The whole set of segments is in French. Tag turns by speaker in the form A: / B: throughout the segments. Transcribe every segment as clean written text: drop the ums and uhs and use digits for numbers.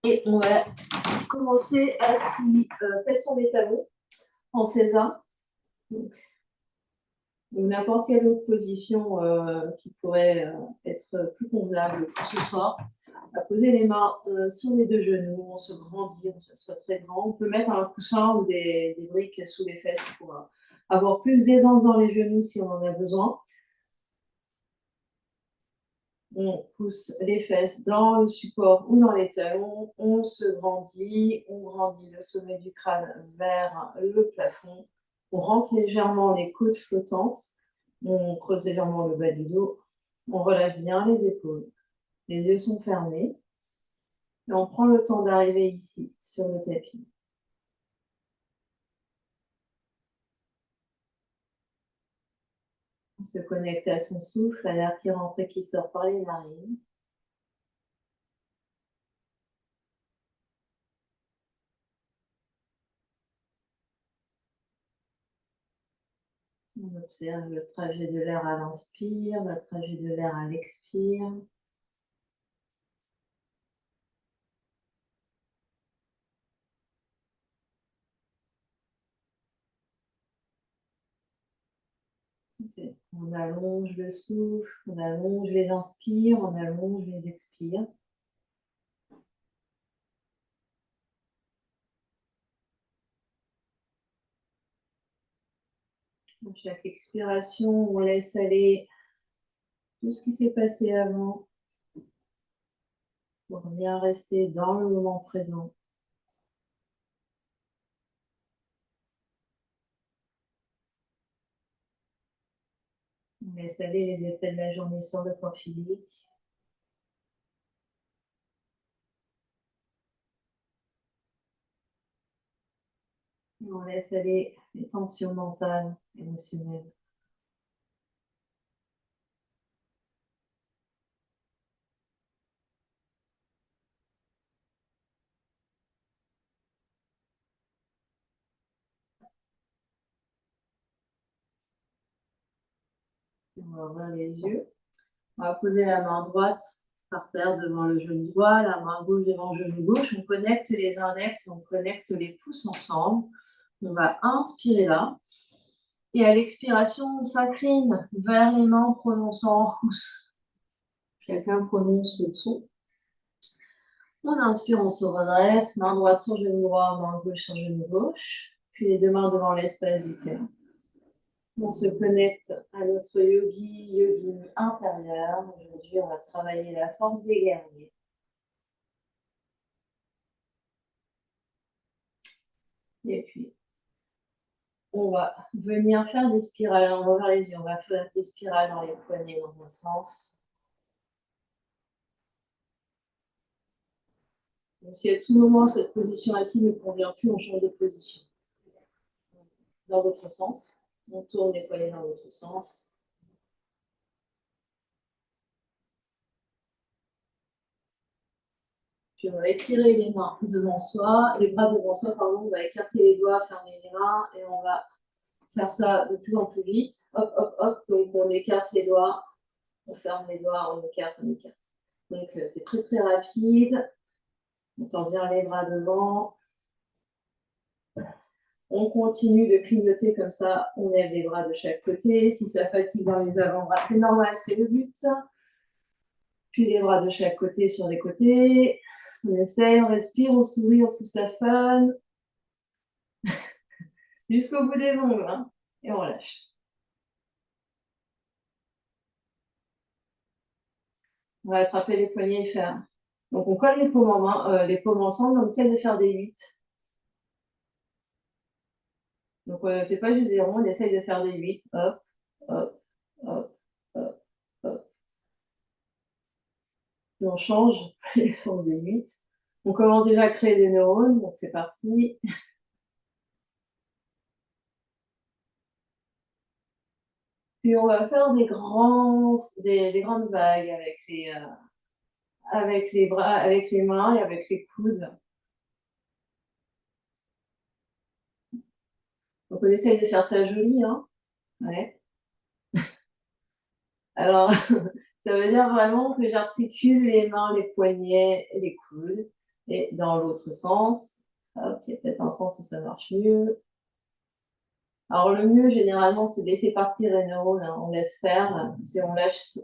A: Et on va commencer à s'y flexion des talons en sésame. Donc n'importe quelle autre position qui pourrait être plus convenable pour ce soir. On va poser les mains sur les deux genoux, on se grandit, on s'assoit très grand. On peut mettre un coussin ou des briques sous les fesses pour avoir plus d'aisance dans les genoux si on en a besoin. On pousse les fesses dans le support ou dans les talons, on se grandit, on grandit le sommet du crâne vers le plafond, on rentre légèrement les côtes flottantes, on creuse légèrement le bas du dos, on relâche bien les épaules, les yeux sont fermés, et on prend le temps d'arriver ici, sur le tapis. On se connecte à son souffle, à l'air qui rentre et qui sort par les narines. On observe le trajet de l'air à l'inspire, le trajet de l'air à l'expire. On allonge le souffle, on allonge les inspires, on allonge les expires. À chaque expiration, on laisse aller tout ce qui s'est passé avant pour bien rester dans le moment présent. On laisse aller les effets de la journée sur le corps physique. Et on laisse aller les tensions mentales, émotionnelles. On va ouvrir les yeux. On va poser la main droite par terre devant le genou droit, la main gauche devant le genou gauche. On connecte les index, on connecte les pouces ensemble. On va inspirer là. Et à l'expiration, on s'incline vers les mains en prononçant Hous. Chacun prononce le son. On inspire, on se redresse, main droite sur genou droit, main gauche sur genou gauche. Puis les deux mains devant l'espace du cœur. On se connecte à notre yogini intérieur. Aujourd'hui, on va travailler la force des guerriers. Et puis, on va venir faire des spirales. On va ouvrir les yeux. On va faire des spirales dans les poignets dans un sens. Donc, si à tout moment cette position assise ne convient plus, on change de position. Dans votre sens. On tourne les poignets dans votre sens. Puis on va étirer les mains devant soi, les bras devant soi, pardon. On va écarter les doigts, fermer les mains et on va faire ça de plus en plus vite. Hop, hop, hop. Donc on écarte les doigts, on ferme les doigts, on écarte, on écarte. Donc c'est très très rapide. On tend bien les bras devant. On continue de clignoter comme ça, on lève les bras de chaque côté. Si ça fatigue dans les avant-bras, c'est normal, c'est le but. Puis les bras de chaque côté sur les côtés. On essaye, on respire, on sourit, on trouve ça fun. Jusqu'au bout des ongles, hein, et on lâche. On va attraper les poignets et faire. Donc on colle les paumes ensemble, on essaie de faire des 8. Donc c'est pas juste des ronds, on essaye de faire des 8. Hop, hop, hop, hop, hop. Puis on change les sens des 8. On commence déjà à créer des neurones, donc c'est parti. Puis on va faire des grandes vagues avec les bras, avec les mains et avec les coudes. Donc on essaye de faire ça joli, hein. Ouais. Alors, ça veut dire vraiment que j'articule les mains, les poignets et les coudes. Et dans l'autre sens, hop, il y a peut-être un sens où ça marche mieux. Alors le mieux, généralement, c'est de laisser partir les neurones, hein, on laisse faire,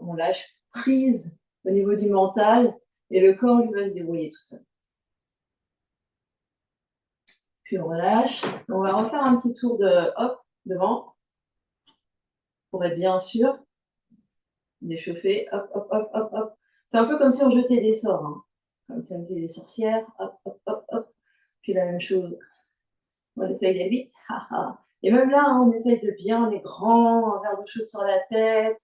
A: on lâche prise au niveau du mental, et le corps, lui, va se débrouiller tout seul. Puis on relâche. On va refaire un petit tour de hop, devant, pour être bien sûr d'échauffer. Hop, hop, hop, hop, hop. C'est un peu comme si on jetait des sorts, hein. Comme si on faisait des sorcières. Hop, hop, hop, hop. Puis la même chose. On essaye d'aller vite. Et même là, hein, on essaye de bien, on est grand, un verre d'eau chaude sur la tête.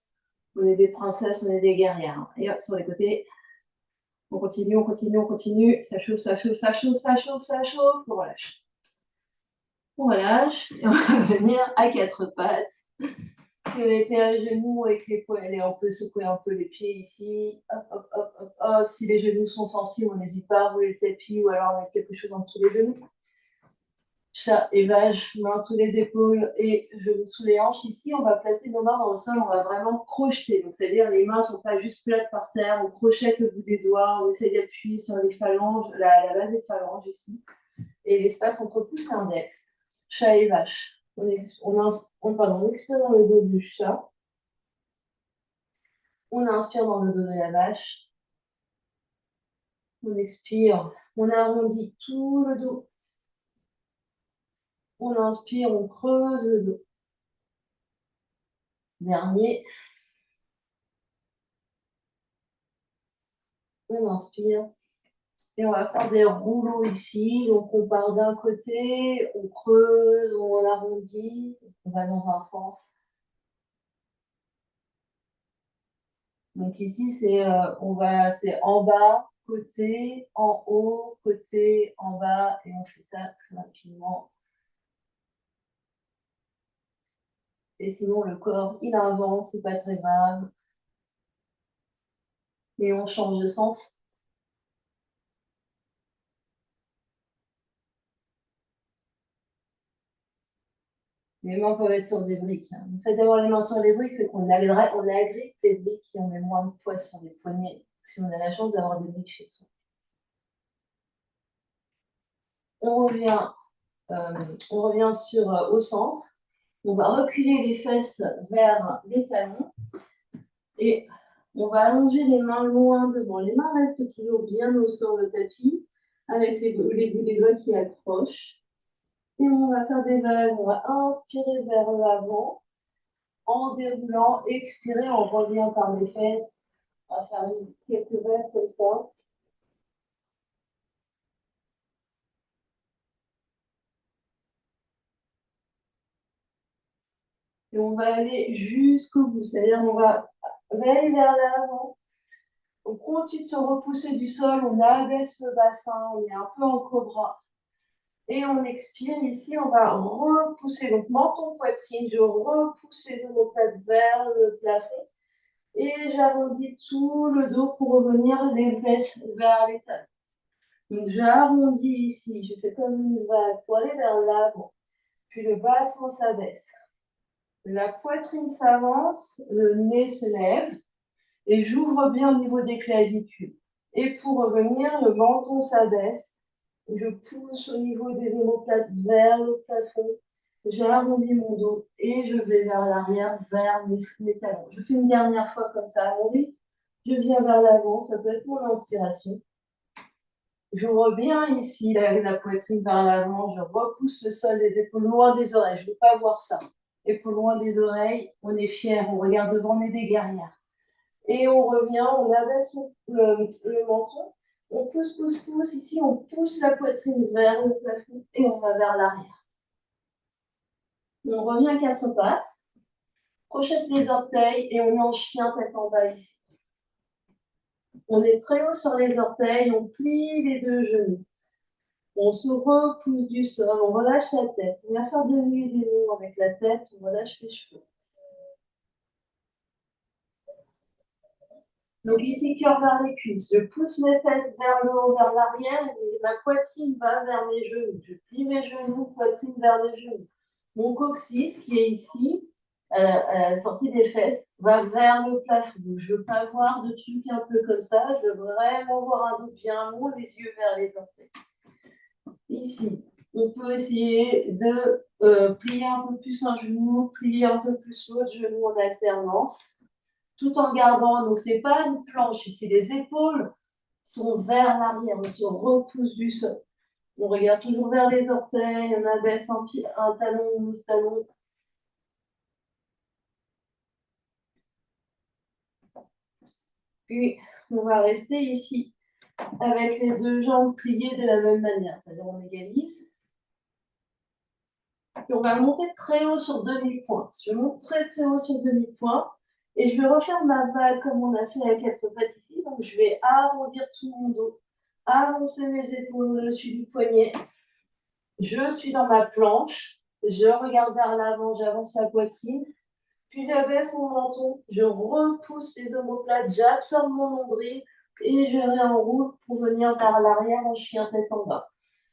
A: On est des princesses, on est des guerrières, hein. Et hop, sur les côtés. On continue, on continue, on continue. Ça chauffe, ça chauffe, ça chauffe, ça chauffe, ça chauffe. On relâche. On relâche. Et on va venir à quatre pattes. Si on était à genoux avec les poignets, on peut secouer un peu les pieds ici. Hop, hop, hop, hop, hop. Si les genoux sont sensibles, on n'hésite pas à rouler le tapis ou alors mettre quelque chose en dessous des genoux. Chat et vache, mains sous les épaules et genoux sous les hanches. Ici, on va placer nos mains dans le sol, on va vraiment crocheter. Donc, c'est-à-dire les mains ne sont pas juste plates par terre, on crochette le bout des doigts, on essaie d'appuyer sur les phalanges, la base des phalanges ici, et l'espace entre pouce et index. Chat et vache. On expire dans le dos du chat. On inspire dans le dos de la vache. On expire, on arrondit tout le dos. On inspire, on creuse le dos. Dernier. On inspire. Et on va faire des rouleaux ici. Donc, on part d'un côté, on creuse, on arrondit, on va dans un sens. Donc, ici, c'est en bas, côté, en haut, côté, en bas. Et on fait ça plus rapidement. Et sinon, le corps, il invente, c'est pas très grave. Et on change de sens. Les mains peuvent être sur des briques. Le fait d'avoir les mains sur les briques fait qu'on agrippe les briques et on met moins de poids sur les poignets si on a la chance d'avoir des briques chez soi. On revient au centre. On va reculer les fesses vers les talons et on va allonger les mains loin devant. Les mains restent toujours bien au sol le tapis avec les bouts des doigts qui accrochent. Et on va faire des vagues. On va inspirer vers l'avant en déroulant, expirer, on revient par les fesses. On va faire quelques vagues comme ça. Et on va aller jusqu'au bout. C'est-à-dire on va aller vers l'avant. On continue de se repousser du sol, on abaisse le bassin, on est un peu en cobra. Et on expire. Ici, on va repousser. Donc, menton, poitrine, je repousse les omoplates vers le plafond. Et j'arrondis tout le dos pour revenir les fesses vers les talons. Donc, j'arrondis ici. Je fais comme une vague pour aller vers l'avant. Puis le bassin s'abaisse. La poitrine s'avance, le nez se lève. Et j'ouvre bien au niveau des clavicules. Et pour revenir, le menton s'abaisse. Je pousse au niveau des omoplates vers le plafond. J'arrondis mon dos et je vais vers l'arrière, vers mes talons. Je fais une dernière fois comme ça à mon rythme. Je viens vers l'avant, ça peut être mon inspiration. J'ouvre bien ici la poitrine vers l'avant. Je repousse le sol des épaules loin des oreilles. Je ne veux pas voir ça. Épaules loin des oreilles. On est fiers, on regarde devant, on est des guerrières. Et on revient, on abaisse le menton, on pousse, pousse, pousse. Ici, on pousse la poitrine vers le plafond et on va vers l'arrière. On revient à quatre pattes, crochette les orteils et on est en chien tête en bas ici. On est très haut sur les orteils, on plie les deux genoux. On se repousse du sol, on relâche la tête. On vient faire des nœuds et des nœuds avec la tête, on relâche les cheveux. Donc ici, cœur vers les cuisses. Je pousse mes fesses vers le haut, vers l'arrière, et ma poitrine va vers mes genoux. Je plie mes genoux, poitrine vers les genoux. Mon coccyx qui est ici, à la sortie des fesses, va vers le plafond. Je ne veux pas voir de trucs un peu comme ça. Je veux vraiment voir un dos bien long, les yeux vers les orteils. Ici, on peut essayer de plier un peu plus un genou, plier un peu plus l'autre genou en alternance, tout en gardant, donc c'est pas une planche ici, les épaules sont vers l'arrière, on se repousse du sol. On regarde toujours vers les orteils, on abaisse un talon ou un talon. Puis, on va rester ici avec les deux jambes pliées de la même manière, c'est-à-dire on égalise. Puis on va monter très haut sur demi-pointe. Je monte très très haut sur demi-pointe et je vais refaire ma vague comme on a fait avec 4 pattes ici. Donc je vais arrondir tout mon dos, avancer mes épaules au-dessus du poignet. Je suis dans ma planche, je regarde vers l'avant, j'avance la poitrine, puis j'abaisse mon menton, je repousse les omoplates, j'absorbe mon nombril et je réenroule pour venir vers l'arrière en chien tête en bas.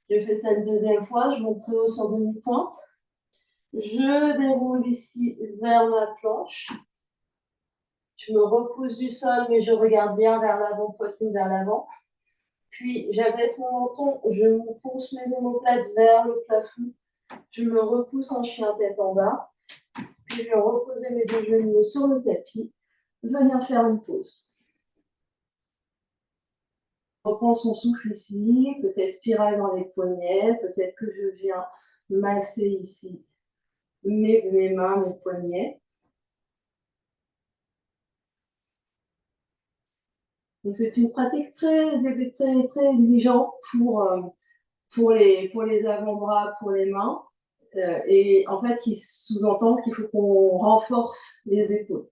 A: Je fais ça une deuxième fois, je monte très haut sur demi-pointe. Je déroule ici vers ma planche. Je me repousse du sol, mais je regarde bien vers l'avant, poitrine vers l'avant. Puis j'abaisse mon menton, je me pousse mes omoplates vers le plafond. Je me repousse en chien tête en bas. Puis je vais reposer mes deux genoux sur le tapis. Venir faire une pause. On reprend son souffle ici, peut-être spirale dans les poignets, peut-être que je viens masser ici mes mains, mes poignets. C'est une pratique très, très, très exigeante pour les avant-bras, pour les mains. Et en fait, il sous-entend qu'il faut qu'on renforce les épaules.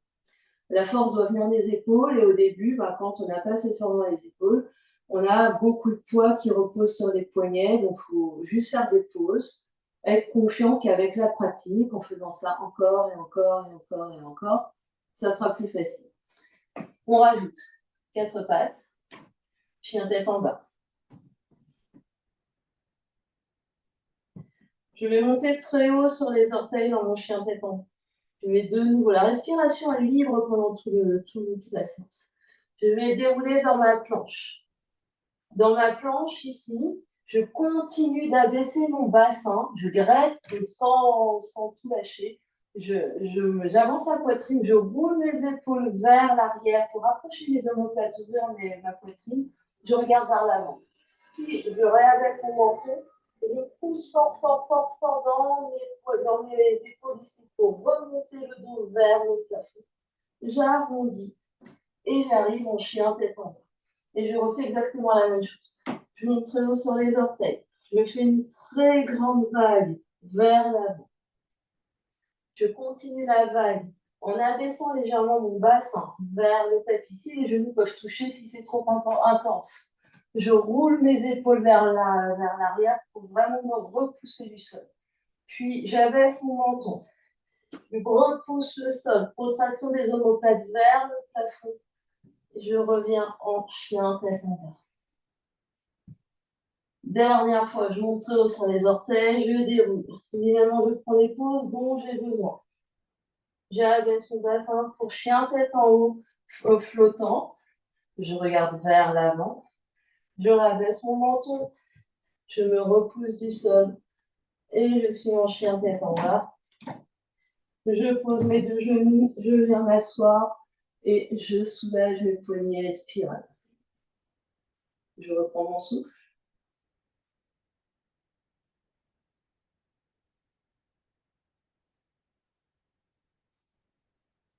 A: La force doit venir des épaules et au début, quand on n'a pas cette force dans les épaules, on a beaucoup de poids qui repose sur les poignets, donc il faut juste faire des pauses, être confiant qu'avec la pratique, en faisant ça encore et encore et encore et encore, ça sera plus facile. On rajoute 4 pattes, chien tête en bas. Je vais monter très haut sur les orteils dans mon chien tête en bas. Je mets de nouveau, la respiration est libre pendant toute la séance. Je vais dérouler dans ma planche. Dans ma planche ici, je continue d'abaisser mon bassin, je graisse sans tout lâcher. J'avance la poitrine, je roule mes épaules vers l'arrière pour rapprocher mes omoplates, ouvrir ma poitrine. Je regarde vers l'avant. Puis je réabaisse mon menton. Je pousse fort, fort, fort, fort dans mes épaules ici pour remonter le dos vers le plafond. J'arrondis et j'arrive en chien tête en bas. Et je refais exactement la même chose. Je monte très haut sur les orteils. Je fais une très grande vague vers l'avant. Je continue la vague en abaissant légèrement mon bassin vers le tapis. Si les genoux peuvent toucher si c'est trop intense. Je roule mes épaules vers l'arrière pour vraiment me repousser du sol. Puis j'abaisse mon menton. Je repousse le sol. Protraction des omoplates vers le plafond. Je reviens en chien tête en bas. Dernière fois, je monte très haut sur les orteils, je déroule. Évidemment, je prends les pauses dont j'ai besoin. J'abaisse mon bassin pour chien tête en haut, flottant. Je regarde vers l'avant. Je rabaisse mon menton. Je me repousse du sol. Et je suis en chien tête en bas. Je pose mes deux genoux. Je viens m'asseoir. Et je soulage mes poignets spirale. Je reprends mon souffle.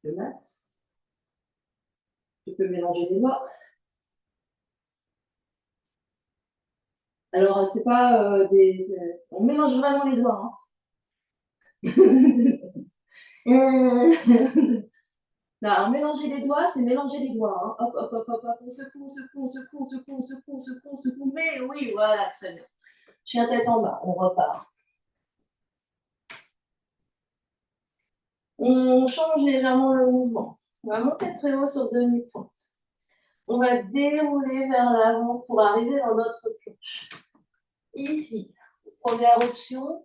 A: Je masse. Je peux mélanger les doigts. Alors, c'est pas on mélange vraiment les doigts. Non, alors, mélanger les doigts, c'est mélanger les doigts. Hop, hop, hop, hop, hop, on secoue, on secoue, on secoue, on secoue, on secoue, on secoue, on secoue. Mais oui, voilà, très bien. Chien tête en bas, on repart. On change légèrement le mouvement. On va monter très haut sur demi-pointe. On va dérouler vers l'avant pour arriver dans notre planche. Ici, première option,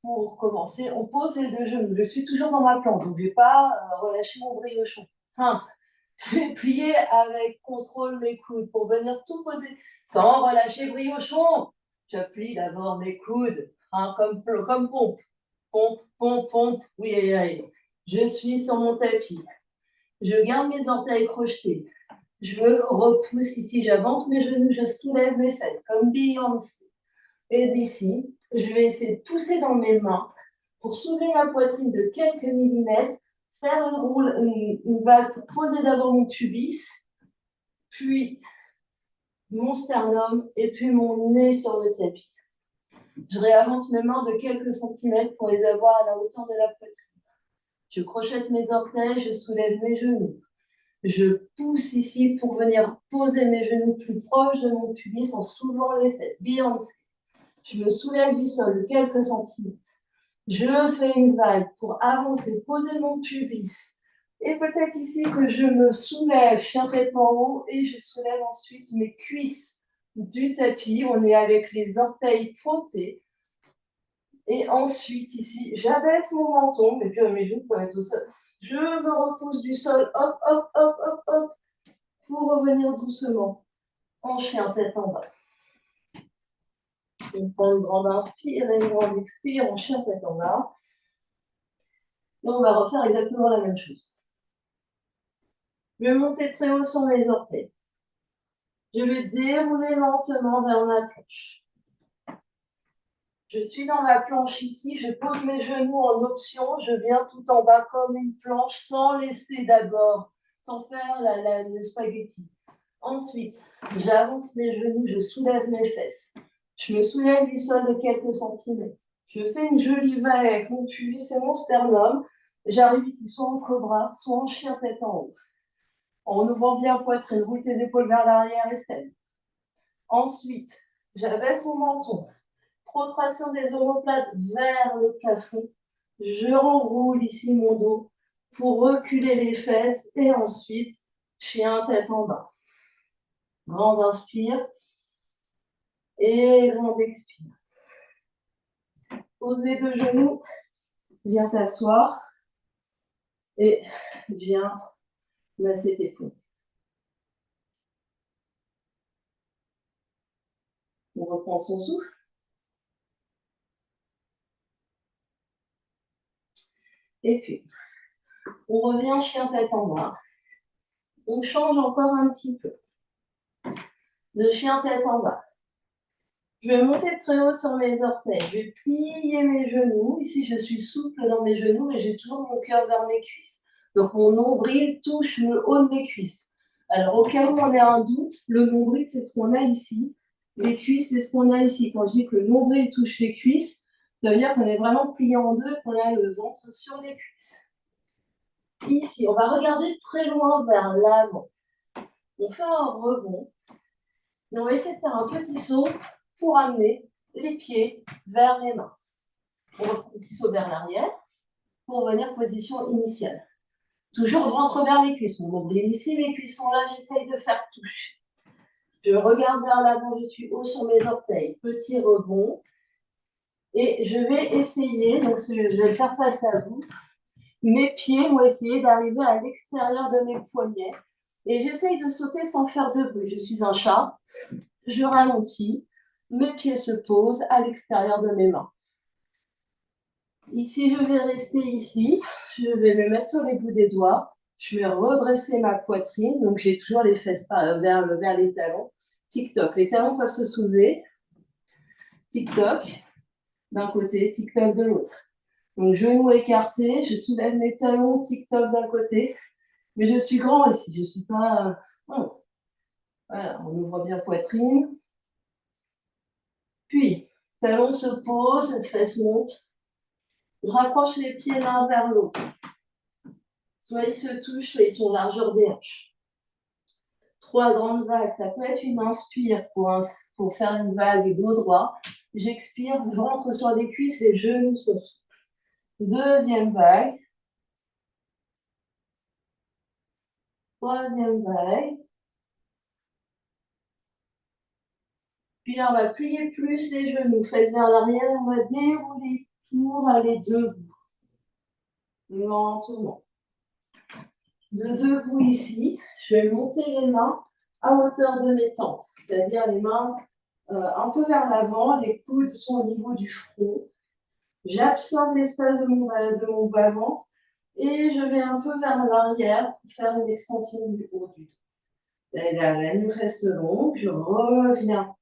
A: Pour commencer, on pose les deux genoux. Je suis toujours dans ma planche, donc je ne vais pas relâcher mon briochon. Je vais plier avec contrôle mes coudes pour venir tout poser sans relâcher briochon. Je plie d'abord mes coudes, comme pompe. Pompe, pompe, pompe. Oui, aïe, aïe. Je suis sur mon tapis. Je garde mes orteils crochetés. Je me repousse ici, j'avance mes genoux, je soulève mes fesses comme Beyoncé. Et d'ici, je vais essayer de pousser dans mes mains pour soulever ma poitrine de quelques millimètres, faire une vague pour poser d'abord mon pubis, puis mon sternum et puis mon nez sur le tapis. Je réavance mes mains de quelques centimètres pour les avoir à la hauteur de la poitrine. Je crochette mes orteils, je soulève mes genoux. Je pousse ici pour venir poser mes genoux plus proches de mon pubis en soulevant les fesses. Beyoncé. Je me soulève du sol de quelques centimètres. Je fais une vague pour avancer, poser mon pubis. Et peut-être ici que je me soulève, chien tête en haut, et je soulève ensuite mes cuisses du tapis. On est avec les orteils pointés. Et ensuite, ici, j'abaisse mon menton, et puis mes genoux peuvent être au sol. Je me repousse du sol, hop, hop, hop, hop, hop, pour revenir doucement en chien tête en bas. On prend une grande inspire et une grande expire en chien tête en bas. Et on va refaire exactement la même chose. Je vais monter très haut sur mes orteils. Je vais dérouler lentement vers ma planche. Je suis dans ma planche ici, je pose mes genoux en option, je viens tout en bas comme une planche sans laisser d'abord, sans faire le spaghetti. Ensuite, j'avance mes genoux, je soulève mes fesses. Je me soulève du sol de quelques centimètres. Je fais une jolie vague avec mon pubis et mon sternum. J'arrive ici soit en cobra, soit en chien tête en haut. En ouvrant bien poitrine, roule tes épaules vers l'arrière et stelle. Ensuite, j'abaisse mon menton. Protraction des omoplates vers le plafond. Je renroule ici mon dos pour reculer les fesses et ensuite, chien tête en bas. Grande inspire et grande expire. Pose les deux genoux, viens t'asseoir et viens masser tes paumes. On reprend son souffle. Et puis, on revient chien tête en bas. On change encore un petit peu. De chien tête en bas. Je vais monter très haut sur mes orteils. Je vais plier mes genoux. Ici, je suis souple dans mes genoux et j'ai toujours mon cœur vers mes cuisses. Donc, mon nombril touche le haut de mes cuisses. Alors, au cas où on a un doute, le nombril, c'est ce qu'on a ici. Les cuisses, c'est ce qu'on a ici. Quand je dis que le nombril touche les cuisses, ça veut dire qu'on est vraiment plié en deux, qu'on a le ventre sur les cuisses. Ici, on va regarder très loin vers l'avant. On fait un rebond. Et on va essayer de faire un petit saut pour amener les pieds vers les mains. On va faire un petit saut vers l'arrière pour venir position initiale. Toujours ventre vers les cuisses. Mon nombril ici, mes cuisses sont là, j'essaye de faire touche. Je regarde vers l'avant, je suis haut sur mes orteils. Petit rebond. Et je vais essayer, donc je vais le faire face à vous. Mes pieds vont essayer d'arriver à l'extérieur de mes poignets. Et j'essaye de sauter sans faire de bruit. Je suis un chat. Je ralentis. Mes pieds se posent à l'extérieur de mes mains. Ici, je vais rester ici. Je vais me mettre sur les bouts des doigts. Je vais redresser ma poitrine. Donc, j'ai toujours les fesses vers les talons. Tic-toc. Les talons peuvent se soulever. Tic-toc d'un côté, tic-toc de l'autre. Donc, genoux écartés. Je soulève mes talons. Tic-toc d'un côté. Mais je suis grand ici. Je ne suis pas... Voilà, on ouvre bien poitrine. Puis, talons se posent, fesses montent. Je rapproche les pieds l'un vers l'autre. Soit ils se touchent, soit ils sont largeur des hanches. 3 grandes vagues. Ça peut être une inspire pour faire une vague dos droit. J'expire, je rentre sur les cuisses, les genoux sont souples. Deuxième vague. Troisième vague. Puis là, on va plier plus les genoux, fesses vers l'arrière, on va dérouler pour aller debout. Lentement. De debout ici, je vais monter les mains à hauteur de mes tempes, c'est-à-dire les mains un peu vers l'avant, les coudes sont au niveau du front. J'absorbe l'espace de mon bas-ventre et je vais un peu vers l'arrière pour faire une extension du haut du dos. La laine reste longue, je reviens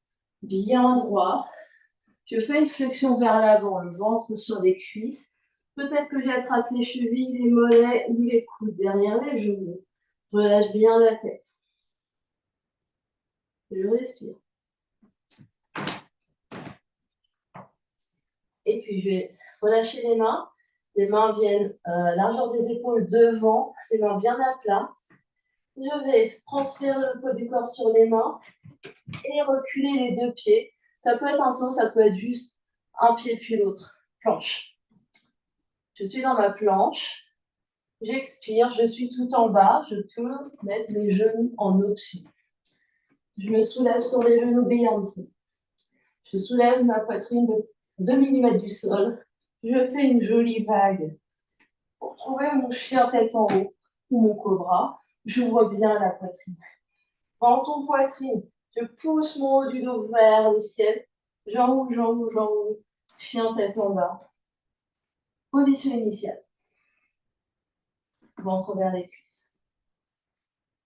A: bien droit. Je fais une flexion vers l'avant, le ventre sur les cuisses. Peut-être que j'attrape les chevilles, les mollets ou les coudes derrière les genoux. Je relâche bien la tête. Je respire. Et puis, je vais relâcher les mains. Les mains viennent largeur des épaules devant, les mains bien à plat. Je vais transférer le poids du corps sur les mains et reculer les deux pieds. Ça peut être un saut, ça peut être juste un pied puis l'autre. Planche. Je suis dans ma planche. J'expire, je suis tout en bas. Je peux mettre mes genoux en option. Je me soulève sur les genoux Beyoncé. Je soulève ma poitrine de 2 mm du sol. Je fais une jolie vague. Pour trouver mon chien tête en haut ou mon cobra, j'ouvre bien la poitrine. Menton poitrine, je pousse mon haut du dos vers le ciel. J'enroule. Chien tête en bas. Position initiale. Ventre vers les cuisses.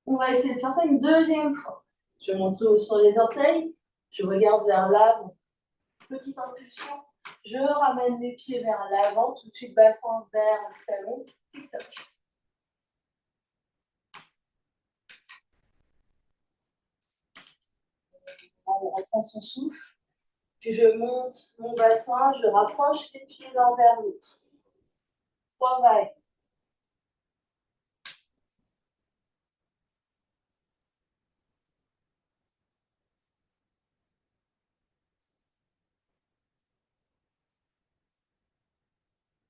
A: On va essayer de faire ça une deuxième fois. Je monte sur les orteils. Je regarde vers l'avant. Petite impulsion. Je ramène mes pieds vers l'avant. Tout de suite, bassin vers le talon. Tic-toc. On reprend son souffle. Puis je monte mon bassin. Je rapproche les pieds l'un vers l'autre. 3 vagues.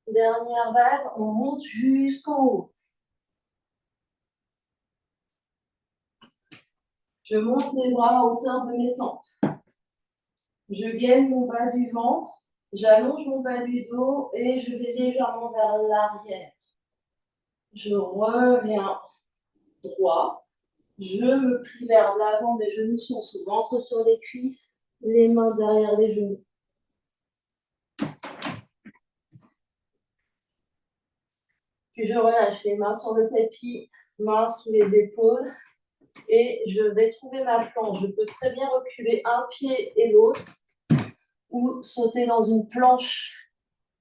A: Dernière vague, on monte jusqu'en haut. Je monte mes bras à hauteur de mes tempes. Je gaine mon bas du ventre, j'allonge mon bas du dos et je vais légèrement vers l'arrière. Je reviens droit. Je me plie vers l'avant, mes genoux sont sous ventre sur les cuisses, les mains derrière les genoux. Puis je relâche les mains sur le tapis, mains sous les épaules. Et je vais trouver ma planche. Je peux très bien reculer un pied et l'autre ou sauter dans une planche.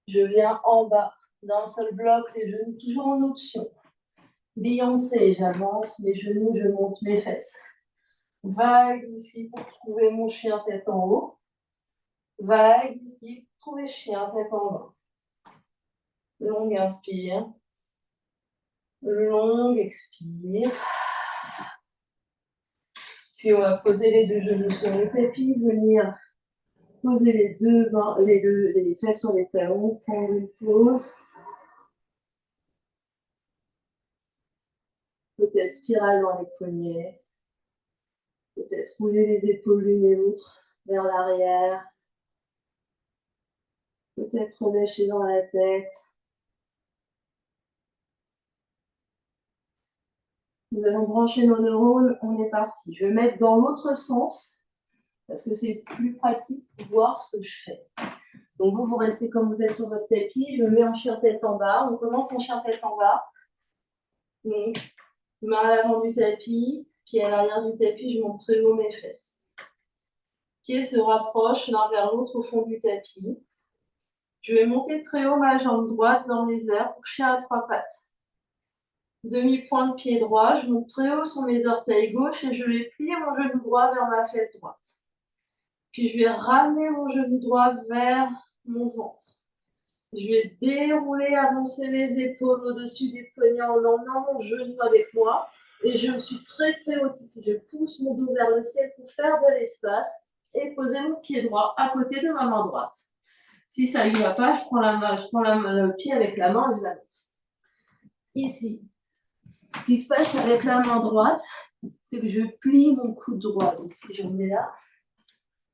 A: Je viens en bas d'un seul bloc, les genoux toujours en option. Beyoncé, j'avance mes genoux, je monte mes fesses. Vague ici pour trouver mon chien tête en haut. Vague ici pour trouver chien tête en bas. Longue inspire. Longue expire. Puis on va poser les deux genoux sur le tapis, venir poser les fesses sur les talons, prendre une pause. Peut-être spirale dans les poignets. Peut-être rouler les épaules l'une et l'autre vers l'arrière. Peut-être relâcher dans la tête. Nous allons brancher nos neurones. On est parti. Je vais mettre dans l'autre sens parce que c'est plus pratique pour voir ce que je fais. Donc vous restez comme vous êtes sur votre tapis. Je me mets en chien tête en bas. On commence en chien tête en bas. Donc, main à l'avant du tapis, pied à l'arrière du tapis, je monte très haut mes fesses. Pieds se rapprochent l'un vers l'autre au fond du tapis. Je vais monter très haut ma jambe droite dans les airs pour chien à 3 pattes. Demi-point de pied droit, je monte très haut sur mes orteils gauche et je vais plier mon genou droit vers ma fesse droite. Puis je vais ramener mon genou droit vers mon ventre. Je vais dérouler, avancer les épaules au-dessus des poignets en emmenant mon genou avec moi. Et je suis très très haute ici. Je pousse mon dos vers le ciel pour faire de l'espace et poser mon pied droit à côté de ma main droite. Si ça n'y va pas, je prends le pied avec la main et je l'avance. Ici, ce qui se passe avec la main droite, c'est que je plie mon coude droit. Donc si je mets là,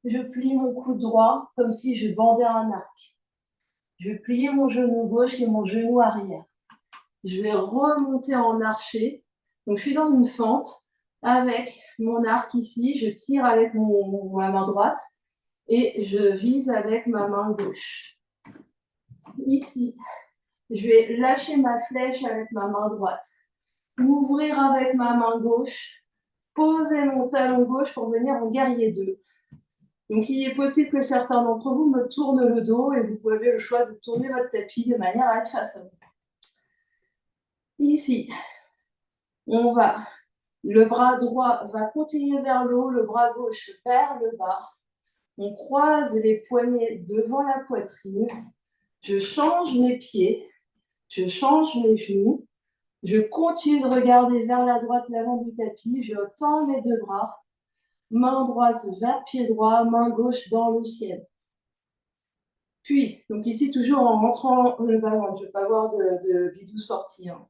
A: je plie mon coude droit comme si je bandais un arc. Je vais plier mon genou gauche et mon genou arrière. Je vais remonter en archer. Donc, je suis dans une fente avec mon arc ici. Je tire avec ma main droite et je vise avec ma main gauche. Ici, je vais lâcher ma flèche avec ma main droite. Ouvrir avec ma main gauche. Poser mon talon gauche pour venir en guerrier 2. Donc, il est possible que certains d'entre vous me tournent le dos et vous avez le choix de tourner votre tapis de manière à être face à vous. Ici, le bras droit va continuer vers le haut, le bras gauche vers le bas. On croise les poignets devant la poitrine. Je change mes pieds, je change mes genoux. Je continue de regarder vers la droite, l'avant du tapis. Je tends mes deux bras. Main droite vers pied droit, main gauche dans le ciel. Puis, donc ici, toujours en rentrant le ballon, je ne vais pas avoir de bidou sorti. Hein.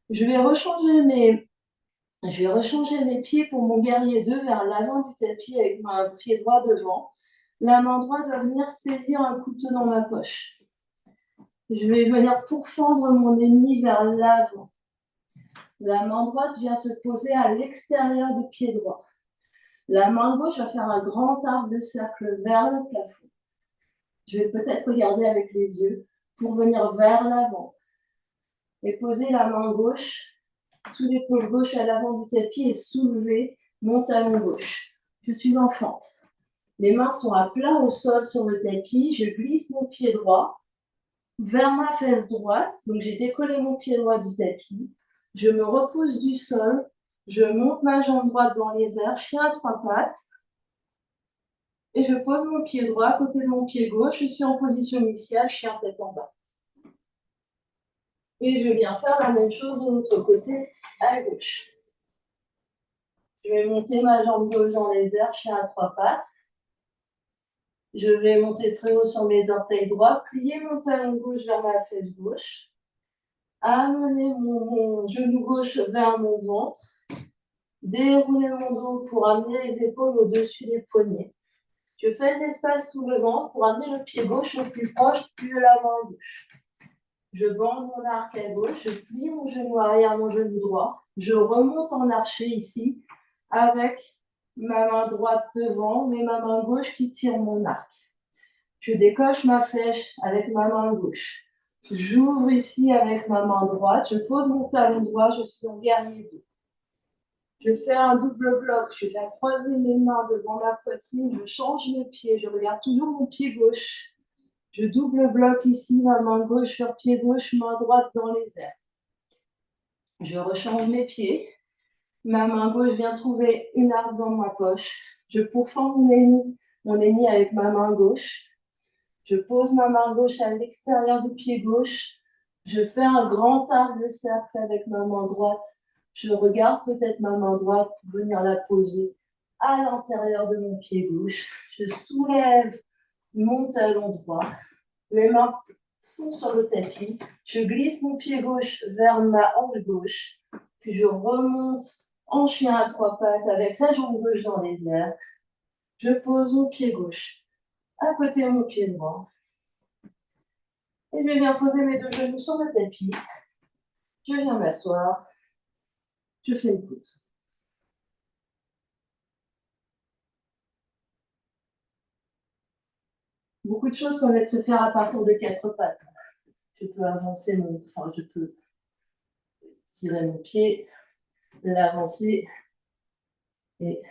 A: Je vais rechanger mes pieds pour mon guerrier 2 vers l'avant du tapis avec mon pied droit devant. La main droite va venir saisir un couteau dans ma poche. Je vais venir pourfendre mon ennemi vers l'avant. La main droite vient se poser à l'extérieur du pied droit. La main gauche va faire un grand arc de cercle vers le plafond. Je vais peut-être regarder avec les yeux pour venir vers l'avant. Et poser la main gauche sous l'épaule gauche à l'avant du tapis et soulever mon talon gauche. Je suis en fente. Les mains sont à plat au sol sur le tapis. Je glisse mon pied droit vers ma fesse droite. Donc, j'ai décollé mon pied droit du tapis. Je me repousse du sol. Je monte ma jambe droite dans les airs, chien à trois pattes. Et je pose mon pied droit à côté de mon pied gauche. Je suis en position initiale, chien tête en bas. Et je viens faire la même chose de l'autre côté, à gauche. Je vais monter ma jambe gauche dans les airs, chien à trois pattes. Je vais monter très haut sur mes orteils droits, plier mon talon gauche vers ma fesse gauche, amener mon genou gauche vers mon ventre, dérouler mon dos pour amener les épaules au-dessus des poignets. Je fais de l'espace sous le ventre pour amener le pied gauche le plus proche de la main gauche. Je bande mon arc à gauche, je plie mon genou arrière, mon genou droit. Je remonte en archer ici avec ma main droite devant, mais ma main gauche qui tire mon arc. Je décoche ma flèche avec ma main gauche. J'ouvre ici avec ma main droite. Je pose mon talon droit. Je suis en guerrier 2. Je fais un double bloc. Je viens croiser mes mains devant ma poitrine. Je change mes pieds. Je regarde toujours mon pied gauche. Je double bloc ici, ma main gauche sur pied gauche, main droite dans les airs. Je rechange mes pieds. Ma main gauche vient trouver une arme dans ma poche. Je pourfends mon ennemi avec ma main gauche. Je pose ma main gauche à l'extérieur du pied gauche. Je fais un grand arc de cercle avec ma main droite. Je regarde peut-être ma main droite pour venir la poser à l'intérieur de mon pied gauche. Je soulève mon talon droit. Mes mains sont sur le tapis. Je glisse mon pied gauche vers ma hanche gauche. Puis je remonte en chien à trois pattes avec la jambe gauche dans les airs. Je pose mon pied gauche à côté de mon pied droit. Et je viens poser mes deux genoux sur le tapis. Je viens m'asseoir. Je fais une pause. Beaucoup de choses peuvent se faire à partir de quatre pattes. Je peux avancer je peux tirer mon pied, l'avancer et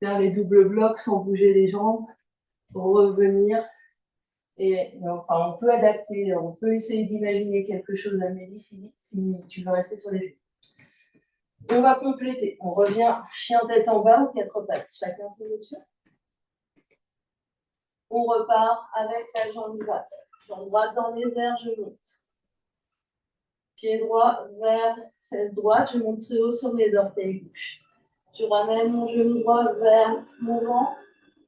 A: faire les doubles blocs sans bouger les jambes, revenir. Et on peut adapter, on peut essayer d'imaginer quelque chose, Amélie, si tu veux rester sur les genoux. On va compléter. On revient chien tête en bas ou quatre pattes. Chacun son option. On repart avec la jambe droite. Jambe droite dans les airs, je monte. Pied droit vers fesse droite, je monte très haut sur mes orteils gauche. Je ramène mon genou droit vers mon ventre.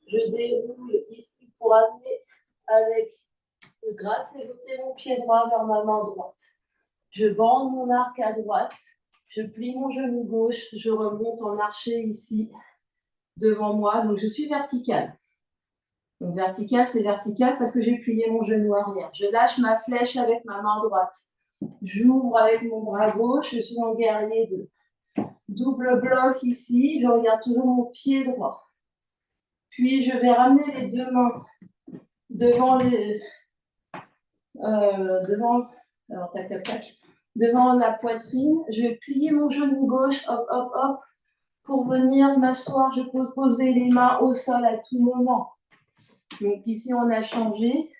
A: Je déroule ici pour amener avec le grâce et jeter mon pied droit vers ma main droite. Je bande mon arc à droite. Je plie mon genou gauche. Je remonte en archer ici devant moi. Donc je suis verticale. Donc vertical, c'est vertical parce que j'ai plié mon genou arrière. Je lâche ma flèche avec ma main droite. J'ouvre avec mon bras gauche, je suis en guerrier 2. Double bloc ici, je regarde toujours mon pied droit. Puis je vais ramener les deux mains devant alors tac tac tac, devant la poitrine. Je vais plier mon genou gauche, hop hop hop, pour venir m'asseoir. Je peux poser les mains au sol à tout moment. Donc ici on a changé.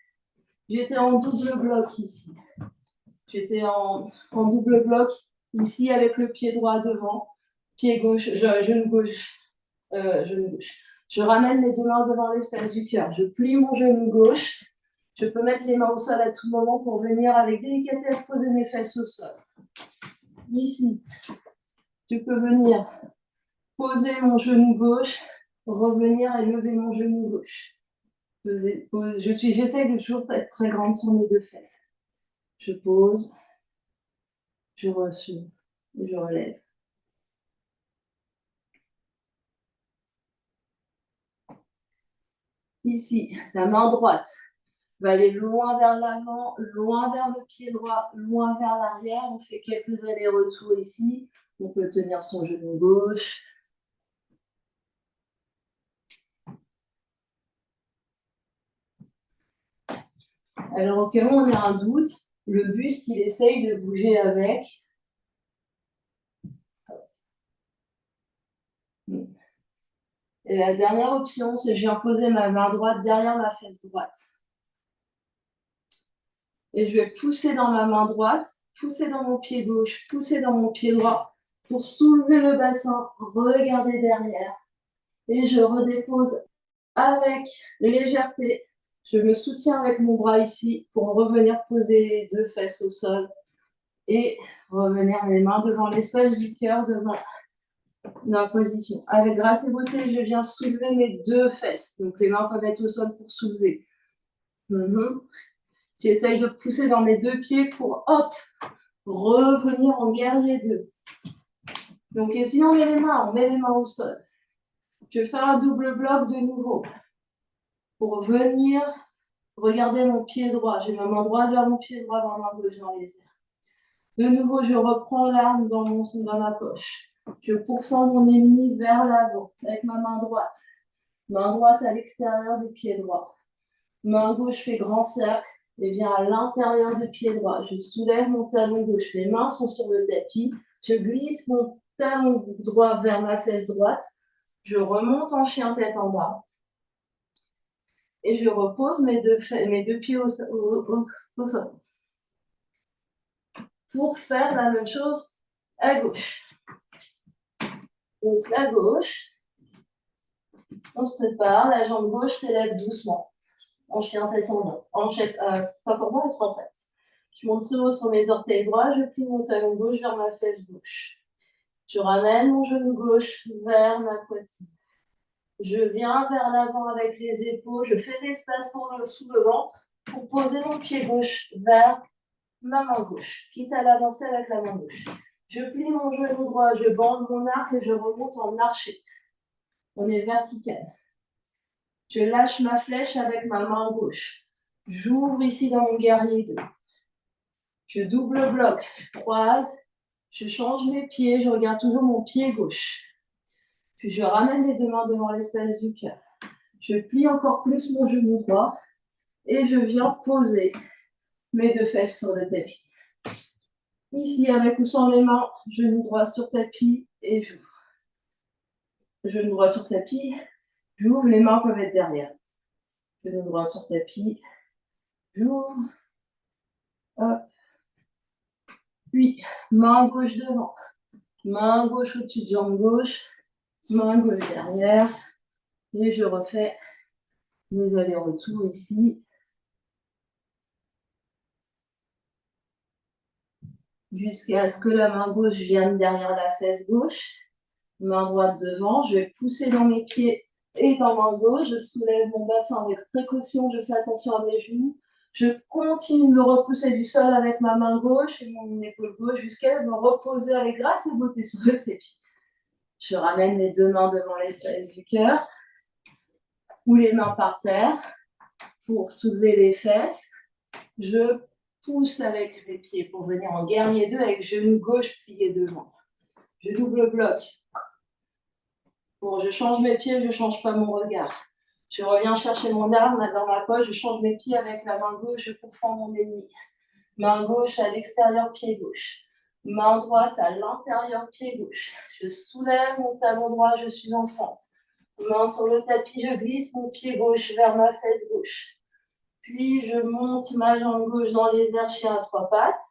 A: J'étais en double bloc ici. J'étais en double bloc ici avec le pied droit devant, pied gauche, genou gauche, genou gauche. Je ramène les deux mains devant l'espace du cœur. Je plie mon genou gauche. Je peux mettre les mains au sol à tout moment pour venir avec délicatesse poser mes fesses au sol. Ici, je peux venir poser mon genou gauche, revenir et lever mon genou gauche. J'essaie de toujours être très grande sur mes deux fesses. Je pose, je reçois et je relève. Ici, la main droite va aller loin vers l'avant, loin vers le pied droit, loin vers l'arrière. On fait quelques allers-retours ici. On peut tenir son genou gauche. Alors, au cas où on a un doute, le buste, il essaye de bouger avec. Et la dernière option, c'est que je viens poser ma main droite derrière ma fesse droite. Et je vais pousser dans ma main droite, pousser dans mon pied gauche, pousser dans mon pied droit pour soulever le bassin, regarder derrière. Et je redépose avec légèreté. Je me soutiens avec mon bras ici pour revenir poser les deux fesses au sol et revenir mes mains devant l'espace du cœur, devant la position. Avec grâce et beauté, je viens soulever mes deux fesses. Donc les mains peuvent être au sol pour soulever. J'essaye de pousser dans mes deux pieds pour, hop, revenir en guerrier 2. Donc ici, on met les mains au sol. Je vais faire un double bloc de nouveau pour venir regarder mon pied droit. J'ai ma main droite vers mon pied droit, ma main gauche dans les airs. De nouveau, je reprends l'arme dans ma poche. Je pourfends mon ennemi vers l'avant avec ma main droite. Main droite à l'extérieur du pied droit. Main gauche fait grand cercle et vient à l'intérieur du pied droit. Je soulève mon talon gauche. Les mains sont sur le tapis. Je glisse mon talon droit vers ma fesse droite. Je remonte en chien tête en bas. Et je repose mes deux pieds au sol. Pour faire la même chose à gauche. Donc la gauche, on se prépare, la jambe gauche s'élève doucement. En chien tête en bas. Pas pour moi, être en tête. Je monte très haut sur mes orteils droits, je plie mon talon gauche vers ma fesse gauche. Je ramène mon genou gauche vers ma poitrine. Je viens vers l'avant avec les épaules, je fais l'espace sous le ventre pour poser mon pied gauche vers ma main gauche, quitte à l'avancer avec la main gauche. Je plie mon genou droit, je bande mon arc et je remonte en archer. On est vertical. Je lâche ma flèche avec ma main gauche. J'ouvre ici dans mon guerrier 2. Je double bloc, je croise, je change mes pieds, je regarde toujours mon pied gauche. Puis je ramène les deux mains devant l'espace du cœur. Je plie encore plus mon genou droit et je viens poser mes deux fesses sur le tapis. Ici, avec ou sans les mains, genou droit sur tapis et j'ouvre. Genou droit sur tapis, j'ouvre, les mains peuvent être derrière. Genou droit sur tapis, j'ouvre. Hop. Puis, main gauche devant. Main gauche au-dessus de jambe gauche. Main gauche derrière. Et je refais les allers-retours ici. Jusqu'à ce que la main gauche vienne derrière la fesse gauche. Main droite devant. Je vais pousser dans mes pieds et dans main gauche. Je soulève mon bassin avec précaution. Je fais attention à mes genoux. Je continue de me repousser du sol avec ma main gauche et mon épaule gauche jusqu'à me reposer avec grâce et beauté sur le tapis. Je ramène les deux mains devant l'espace du cœur. ou les mains par terre pour soulever les fesses. Je pousse avec les pieds pour venir en guerrier 2 avec genou gauche plié devant. Je double bloc. Bon, je change mes pieds, je ne change pas mon regard. Je reviens chercher mon arme dans ma poche, je change mes pieds avec la main gauche, je pourfends mon ennemi. Main gauche à l'extérieur, pied gauche. Main droite à l'intérieur, pied gauche. Je soulève mon talon droit, je suis en fente. Main sur le tapis, je glisse mon pied gauche vers ma fesse gauche. Puis je monte ma jambe gauche dans les airs, chien à 3 pattes.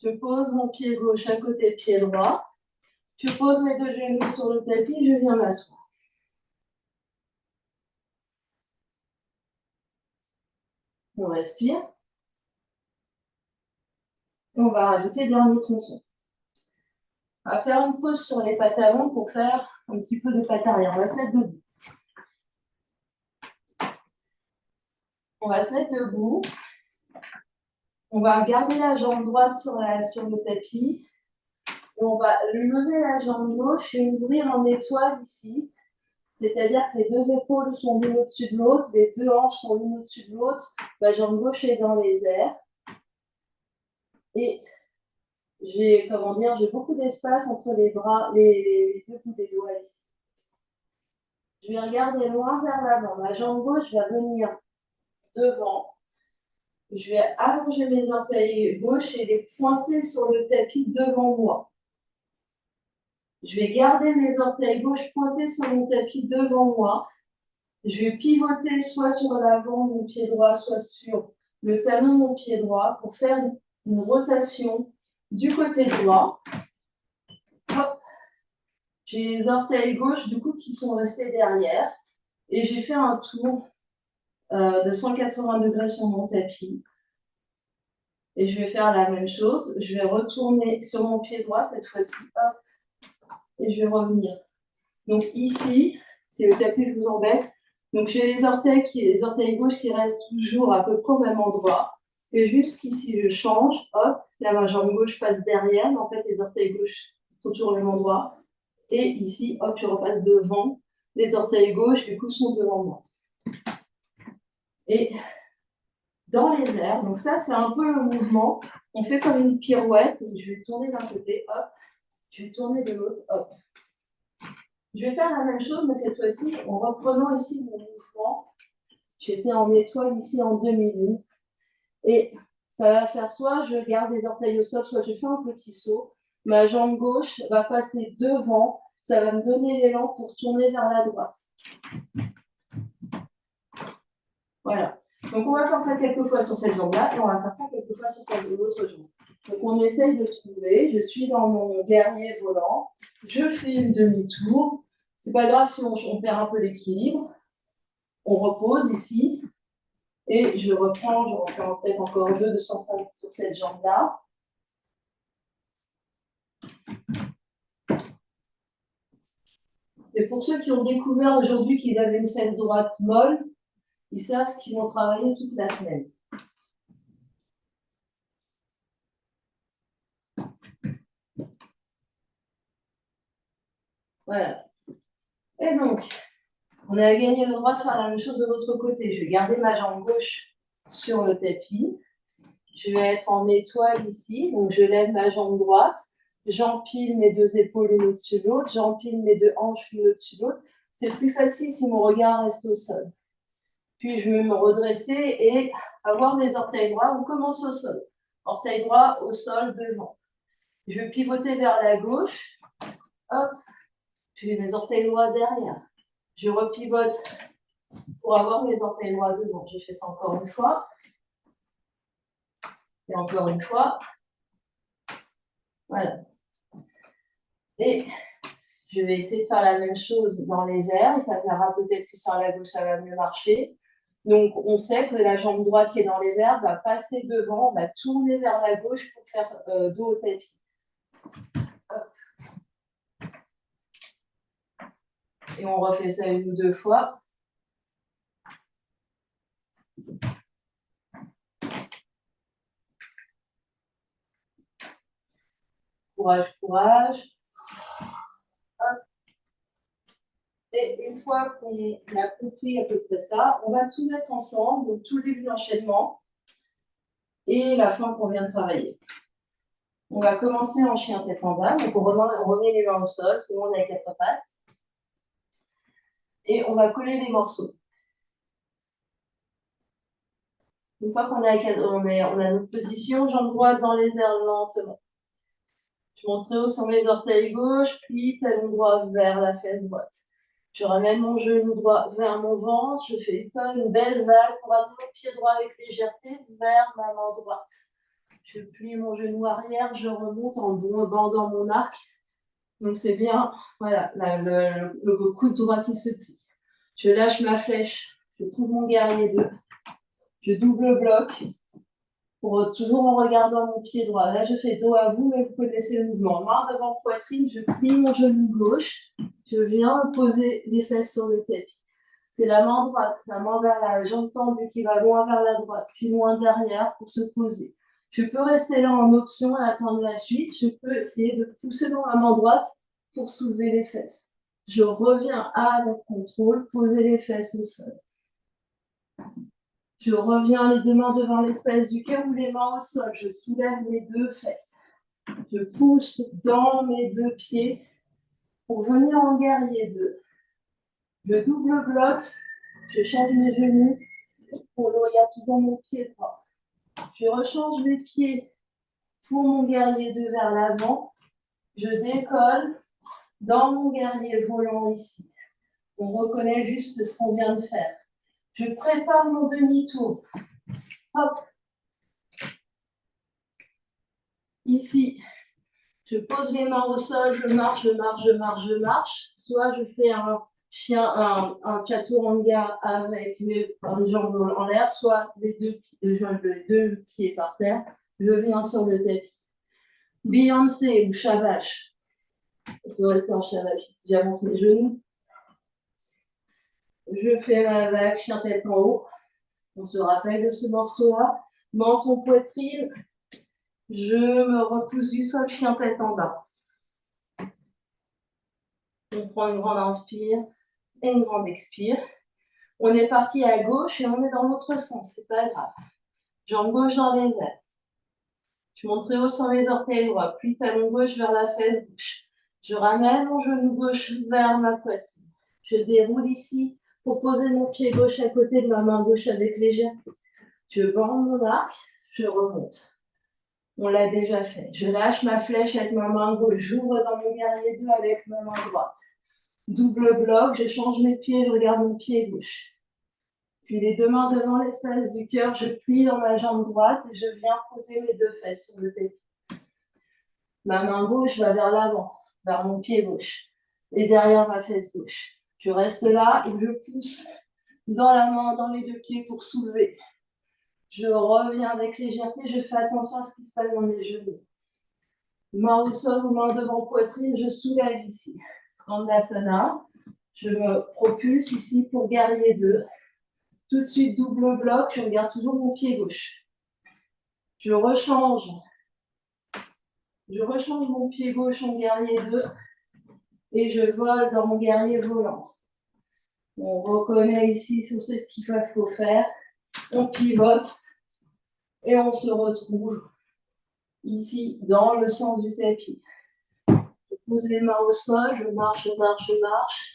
A: Je pose mon pied gauche à côté pied droit. Je pose mes 2 genoux sur le tapis, je viens m'asseoir. On respire. On va rajouter dernier tronçon. On va faire une pause sur les pattes avant pour faire un petit peu de pattes arrière. On va se mettre debout. On va se mettre debout. On va garder la jambe droite sur le tapis. Et on va lever la jambe gauche et ouvrir en étoile ici. C'est-à-dire que les 2 épaules sont l'une au-dessus de l'autre, les 2 hanches sont l'une au-dessus de l'autre. Ma jambe gauche est dans les airs. Et j'ai beaucoup d'espace entre les bras, les 2 bouts des doigts ici. Je vais regarder loin vers l'avant. Ma jambe gauche va venir devant. Je vais allonger mes orteils gauche et les pointer sur le tapis devant moi. Je vais garder mes orteils gauche pointés sur mon tapis devant moi. Je vais pivoter soit sur l'avant de mon pied droit, soit sur le talon de mon pied droit pour faire une rotation du côté droit. Hop. J'ai les orteils gauche du coup qui sont restés derrière et j'ai fait un tour de 180 degrés sur mon tapis. Et je vais faire la même chose. Je vais retourner sur mon pied droit cette fois-ci. Hop. Et je vais revenir. Donc ici, c'est le tapis, je vous embête. Donc j'ai les orteils gauche qui restent toujours à peu près au même endroit. C'est juste qu'ici, je change. Hop, là, ma jambe gauche passe derrière. Mais en fait, les orteils gauche sont toujours au même endroit. Et ici, hop, je repasse devant. Les orteils gauche, du coup, sont devant moi. Et dans les airs, donc ça, c'est un peu le mouvement. On fait comme une pirouette. Je vais tourner d'un côté, hop. Je vais tourner de l'autre, hop. Je vais faire la même chose, mais cette fois-ci, en reprenant ici mon mouvement. J'étais en étoile ici en demi-lune. Et ça va faire soit je garde les orteils au sol, soit je fais un petit saut. Ma jambe gauche va passer devant. Ça va me donner l'élan pour tourner vers la droite. Voilà. Donc, on va faire ça quelques fois sur cette jambe-là et on va faire ça quelques fois sur l'autre jambe. Donc, on essaye de trouver. Je suis dans mon guerrier volant. Je fais une demi-tour. C'est pas grave si on perd un peu l'équilibre. On repose ici. Et je reprends peut-être encore 2 de 105 sur cette jambe-là. Et pour ceux qui ont découvert aujourd'hui qu'ils avaient une fesse droite molle, ils savent ce qu'ils vont travailler toute la semaine. Voilà. Et donc, on a gagné le droit de faire la même chose de l'autre côté. Je vais garder ma jambe gauche sur le tapis. Je vais être en étoile ici. Donc, je lève ma jambe droite. J'empile mes 2 épaules l'une au-dessus de l'autre. J'empile mes 2 hanches l'une au-dessus de l'autre. C'est plus facile si mon regard reste au sol. Puis, je vais me redresser et avoir mes orteils droits. On commence au sol. Orteil droit au sol devant. Je vais pivoter vers la gauche. Hop. J'ai mes orteils droits derrière. Je repivote pour avoir mes orteils droits devant. Je fais ça encore une fois. Et encore une fois. Voilà. Et je vais essayer de faire la même chose dans les airs. Et ça verra peut-être que sur la gauche, ça va mieux marcher. Donc, on sait que la jambe droite qui est dans les airs va passer devant, va tourner vers la gauche pour faire dos au tapis. Hop. Et on refait ça 1 ou 2 fois. Courage, courage. Hop. Et une fois qu'on a compris à peu près ça, on va tout mettre ensemble, donc tout le début d'enchaînement et la fin qu'on vient de travailler. On va commencer en chien tête en bas, donc on remet les mains au sol, c'est bon, on est à quatre pattes. Et on va coller les morceaux. Une fois qu'on a notre position, jambe droite dans les airs lentement. Je monte très haut sur mes orteils gauche, plie talon droit vers la fesse droite. Je ramène mon genou droit vers mon ventre, je fais une belle vague pour amener mon pied droit avec légèreté vers ma main droite. Je plie mon genou arrière, je remonte en bandant mon arc. Donc c'est bien, voilà, le coude droit qui se plie. Je lâche ma flèche, je trouve mon guerrier 2. Je double bloc, toujours en regardant mon pied droit. Là, je fais dos à vous, mais vous connaissez le mouvement. Main devant poitrine, je plie mon genou gauche. Je viens poser les fesses sur le tapis. C'est la main droite, la main vers la jambe tendue qui va loin vers la droite, puis loin derrière pour se poser. Je peux rester là en option et attendre la suite. Je peux essayer de pousser dans la main droite pour soulever les fesses. Je reviens avec contrôle, poser les fesses au sol. Je reviens les deux mains devant l'espace du cœur ou les mains au sol. Je soulève mes deux fesses. Je pousse dans mes deux pieds pour venir en guerrier 2. Je double bloc. Je change mes genoux pour l'oreille toujours mon pied droit. Je rechange mes pieds pour mon guerrier 2 vers l'avant. Je décolle dans mon guerrier volant ici. On reconnaît juste ce qu'on vient de faire. Je prépare mon demi-tour. Hop. Ici, je pose les mains au sol, je marche, je marche, je marche, je marche. Soit je fais un chaturanga avec mes jambes en l'air, soit les deux pieds par terre. Je viens sur le tapis. Beyoncé ou Shavash. Je peux rester en Shavash si j'avance mes genoux. Je fais ma vague, chien tête en haut. On se rappelle de ce morceau-là. Menton, poitrine. Je me repousse du sol, chien tête en bas. On prend une grande inspire et une grande expire. On est parti à gauche et on est dans l'autre sens, c'est pas grave. Jambe gauche dans les airs. Je monte très haut sur mes orteils droits, puis talon gauche vers la fesse gauche. Je ramène mon genou gauche vers ma poitrine. Je déroule ici pour poser mon pied gauche à côté de ma main gauche avec légèreté. Je bande mon arc, je remonte. On l'a déjà fait. Je lâche ma flèche avec ma main gauche. J'ouvre dans mon guerrier 2 avec ma main droite. Double bloc, je change mes pieds, je regarde mon pied gauche. Puis les deux mains devant l'espace du cœur, je plie dans ma jambe droite et je viens poser mes deux fesses sur le tapis. Ma main gauche va vers l'avant, vers mon pied gauche, et derrière ma fesse gauche. Je reste là et je pousse dans la main, dans les deux pieds pour soulever. Je reviens avec légèreté, je fais attention à ce qui se passe dans mes genoux. Main au sol ou main devant poitrine, je soulève ici. Skandasana. Je me propulse ici pour guerrier 2. Tout de suite, double bloc, je regarde toujours mon pied gauche. Je rechange mon pied gauche en guerrier 2 et je vole dans mon guerrier volant. On reconnaît ici, on sait ce qu'il faut faire. On pivote et on se retrouve ici dans le sens du tapis. Je pose les mains au sol, je marche, je marche, je marche.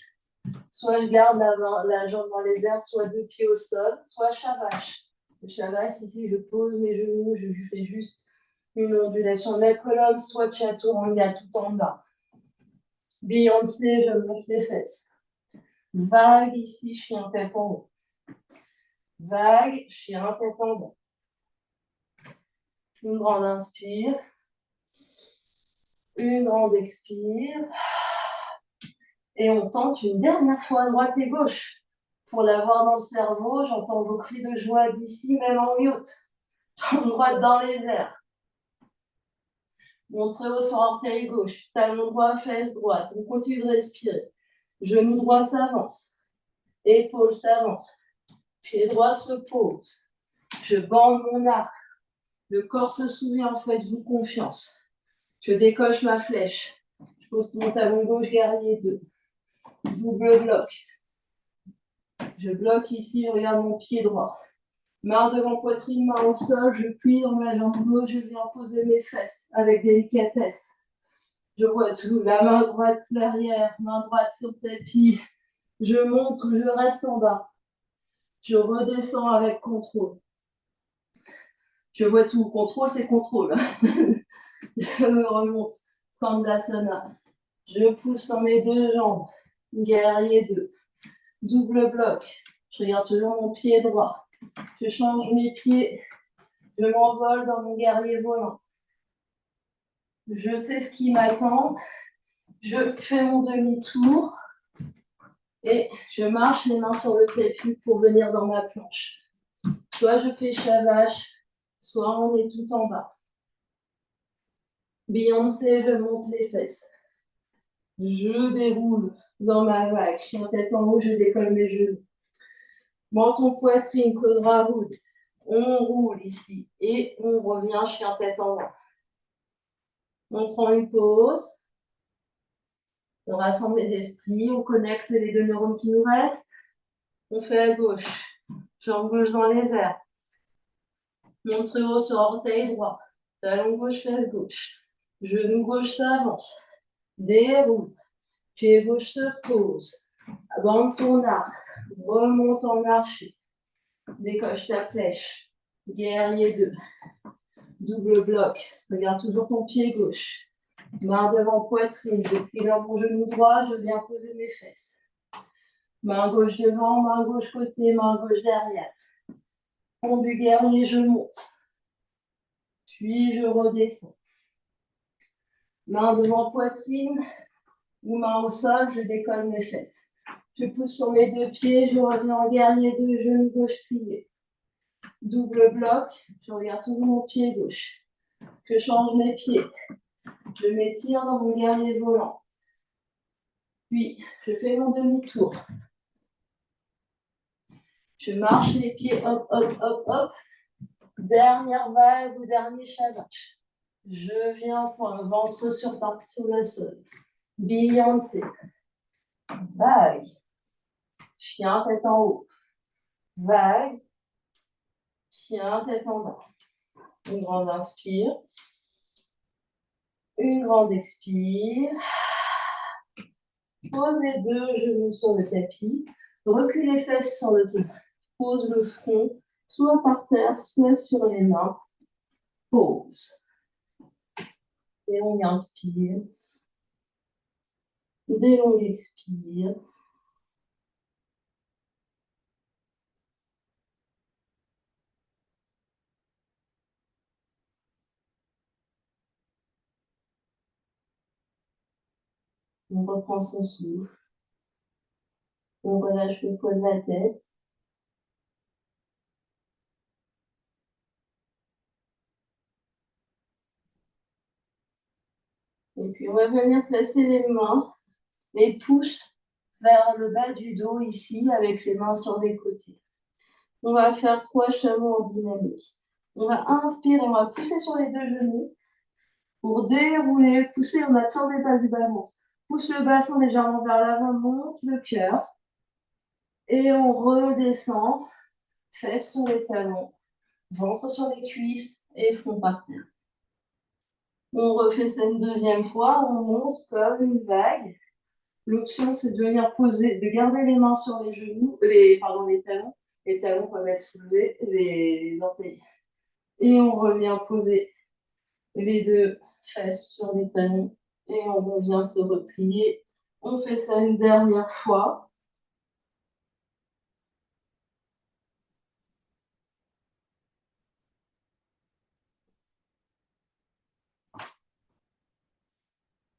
A: Soit je garde la jambe dans les airs, soit deux pieds au sol, soit Shavash. Le Shavash, ici, je pose mes genoux, je fais juste une ondulation de la colonne, soit Chaturanga tout en bas. Beyoncé, je monte les fesses. Vague ici, chien tête en haut. Vague, chien tête en bas. Une grande inspire. Une grande expire. Et on tente une dernière fois à droite et gauche. Pour l'avoir dans le cerveau, j'entends vos cris de joie d'ici, même en mute. Jambe droite dans les airs. Monte très haut sur orteil gauche. Talon droit, fesse droite. On continue de respirer. Genou droit s'avance. Épaule s'avance. Pied droit se pose. Je bande mon arc. Le corps se souvient, faites-vous confiance. Je décoche ma flèche. Je pose mon talon gauche, guerrier 2. double bloc. Je bloque ici, je regarde mon pied droit. Main devant poitrine, main au sol, je plie dans ma jambe gauche, je viens poser mes fesses avec délicatesse. Je vois tout, la main droite derrière, main droite sur le tapis. Je monte ou je reste en bas. Je redescends avec contrôle. Je vois tout, contrôle c'est contrôle. Je me remonte, Skandasana. Je pousse sur mes deux jambes, guerrier 2. Double bloc. Je regarde toujours mon pied droit. Je change mes pieds. Je m'envole dans mon guerrier volant. Je sais ce qui m'attend. Je fais mon demi-tour. Et je marche les mains sur le tapis pour venir dans ma planche. Soit je fais chavache, soit on est tout en bas. Beyoncé, je monte les fesses. Je déroule dans ma vague. Chien tête en haut, je décolle mes genoux. Menton poitrine, cobra roule. On roule ici et on revient chien tête en bas. On prend une pause. On rassemble les esprits. On connecte les deux neurones qui nous restent. On fait à gauche. Jambe gauche dans les airs. Montre haut sur orteil droit. Talon gauche, fesse gauche. Genou gauche s'avance. Déroule. Pied gauche se pose. Bande ton arc. Remonte en archer. Décoche ta flèche. Guerrier 2. Double bloc. Regarde toujours ton pied gauche. Main devant poitrine. Je plie dans mon genou droit. Je viens poser mes fesses. Main gauche devant, main gauche côté, main gauche derrière. Pont du guerrier, je monte. Puis je redescends. Main devant poitrine ou main au sol, je décolle mes fesses. Je pousse sur mes deux pieds, je reviens en guerrier 2, genou gauche plié. Double bloc, je regarde toujours mon pied gauche. Je change mes pieds. Je m'étire dans mon guerrier volant. Puis, je fais mon demi-tour. Je marche les pieds, hop, hop, hop, hop. Dernière vague ou dernier chavache. Je viens ventre sur le sol. Beyoncé. Vague. Chien tête en haut. Vague. Chien tête en bas. Une grande inspire. Une grande expire. Pose les deux genoux sur le tapis. Recule les fesses sur le tapis. Pose le front, soit par terre, soit sur les mains. Pose. Et on inspire. Des longues expires. On reprend son souffle. On relâche le poids de la tête. Et puis on va venir placer les mains, les pouces vers le bas du dos ici, avec les mains sur les côtés. On va faire 3 chameaux en dynamique. On va inspirer, on va pousser sur les deux genoux pour dérouler, pousser, on attend les bases du bas, monte. Pousse le bassin légèrement vers l'avant, monte le cœur. Et on redescend, fesses sur les talons, ventre sur les cuisses et front par terre. On refait ça une deuxième fois, on monte comme une vague. L'option, c'est de venir poser, de garder les mains sur les genoux, les talons. Les talons peuvent être soulevés, les orteils. Et on revient poser les deux fesses sur les talons. Et on revient se replier. On fait ça une dernière fois.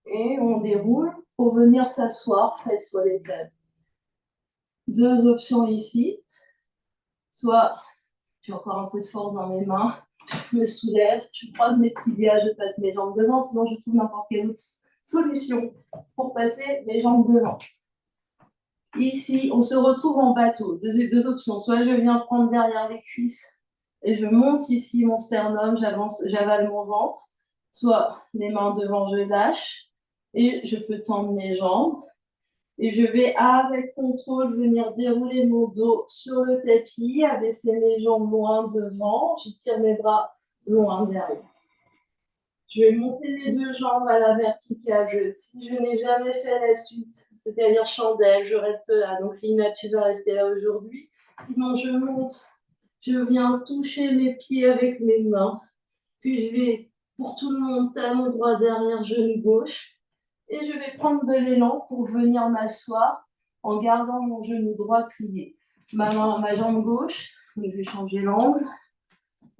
A: Et on déroule pour venir s'asseoir, fesses sur les talons. Deux options ici. Soit j'ai encore un peu de force dans mes mains, je me soulève, je croise mes tibias, je passe mes jambes devant, sinon je trouve n'importe quelle autre solution pour passer mes jambes devant. Ici, on se retrouve en bateau. Deux options. Soit je viens prendre derrière les cuisses et je monte ici mon sternum, j'avale mon ventre. Soit les mains devant, je lâche et je peux tendre mes jambes. Et je vais, avec contrôle, venir dérouler mon dos sur le tapis, abaisser mes jambes loin devant. Je tire mes bras loin derrière. Je vais monter mes deux jambes à la verticale. Si je n'ai jamais fait la suite, c'est-à-dire chandelle, je reste là. Donc Lina, tu vas rester là aujourd'hui. Sinon, je monte. Je viens toucher mes pieds avec mes mains. Puis je vais, pour tout le monde, talon droit derrière, genou gauche. Et je vais prendre de l'élan pour venir m'asseoir en gardant mon genou droit plié. Ma jambe gauche, donc je vais changer l'angle.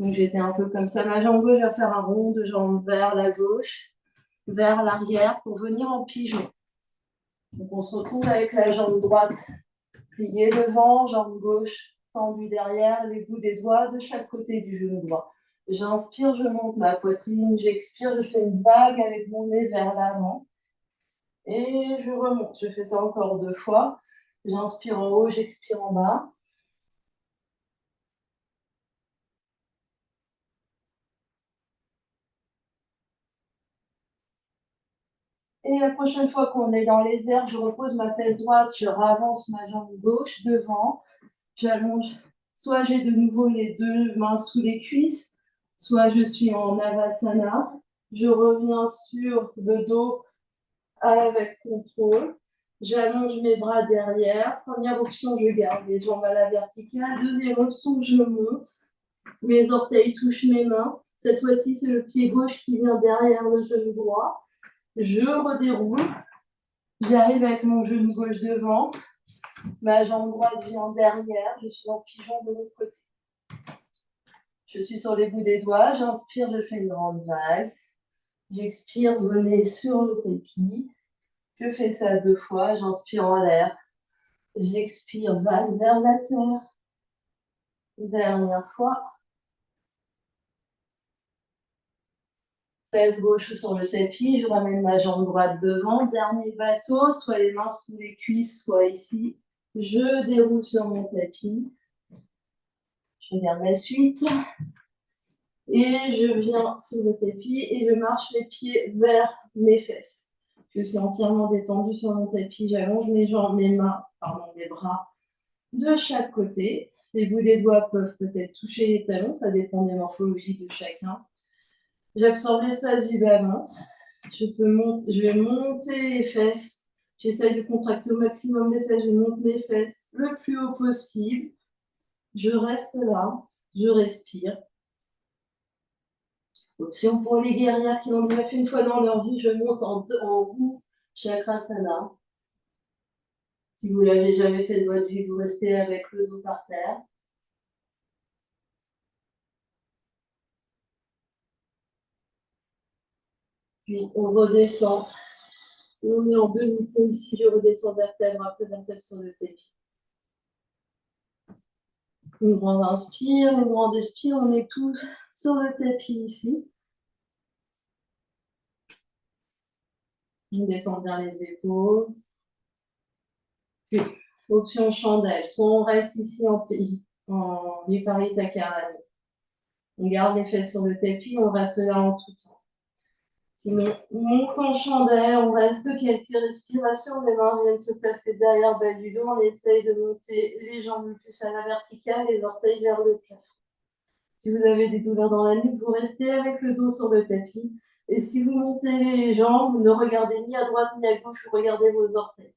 A: Donc j'étais un peu comme ça. Ma jambe gauche va faire un rond de jambe vers la gauche, vers l'arrière pour venir en pigeon. Donc on se retrouve avec la jambe droite pliée devant, jambe gauche tendue derrière, les bouts des doigts de chaque côté du genou droit. J'inspire, je monte ma poitrine, j'expire, je fais une vague avec mon nez vers l'avant. Et je remonte. Je fais ça encore 2 fois. J'inspire en haut, j'expire en bas. Et la prochaine fois qu'on est dans les airs, je repose ma fesse droite, je ravance ma jambe gauche devant. J'allonge. Soit j'ai de nouveau les deux mains sous les cuisses, soit je suis en Avasana. Je reviens sur le dos avec contrôle. J'allonge mes bras derrière. Première option, je garde les jambes à la verticale. Deuxième option, je monte. Mes orteils touchent mes mains. Cette fois-ci, c'est le pied gauche qui vient derrière le genou droit. Je redéroule. J'arrive avec mon genou gauche devant. Ma jambe droite vient derrière. Je suis en pigeon de l'autre côté. Je suis sur les bouts des doigts. J'inspire, je fais une grande vague. J'expire, venez sur le tapis. Je fais ça 2 fois. J'inspire en l'air. J'expire, vague vers la terre. Dernière fois. Fesse gauche sur le tapis, je ramène ma jambe droite devant. Dernier bateau, soit les mains sous les cuisses, soit ici. Je déroule sur mon tapis. Je regarde la suite. Et je viens sur le tapis et je marche mes pieds vers mes fesses. Je suis entièrement détendue sur mon tapis. J'allonge mes jambes, mes bras de chaque côté. Les bouts des doigts peuvent peut-être toucher les talons, ça dépend des morphologies de chacun. J'absorbe l'espace du bas-ventre. Je vais monter les fesses. J'essaye de contracter au maximum les fesses. Je monte mes fesses le plus haut possible. Je reste là. Je respire. Option pour les guerrières qui l'ont déjà fait une fois dans leur vie, je monte en roue Chakrasana. Si vous ne l'avez jamais fait de votre vie, vous restez avec le dos par terre. Puis on redescend. On est en demi-pont ici. Je redescends vertèbre après vertèbre sur le tapis. Une grande inspire, une grande expire. On est tous sur le tapis ici. On détend bien les épaules. Puis, option chandelle. Soit on reste ici en Viparita Karani. On garde les fesses sur le tapis, on reste là en tout temps. Sinon, on monte en chandelle, on reste quelques respirations, les mains viennent se placer derrière le bas du dos, on essaye de monter les jambes le plus à la verticale, les orteils vers le plafond. Si vous avez des douleurs dans la nuque, vous restez avec le dos sur le tapis. Et si vous montez les jambes, ne regardez ni à droite ni à gauche, vous regardez vos orteils.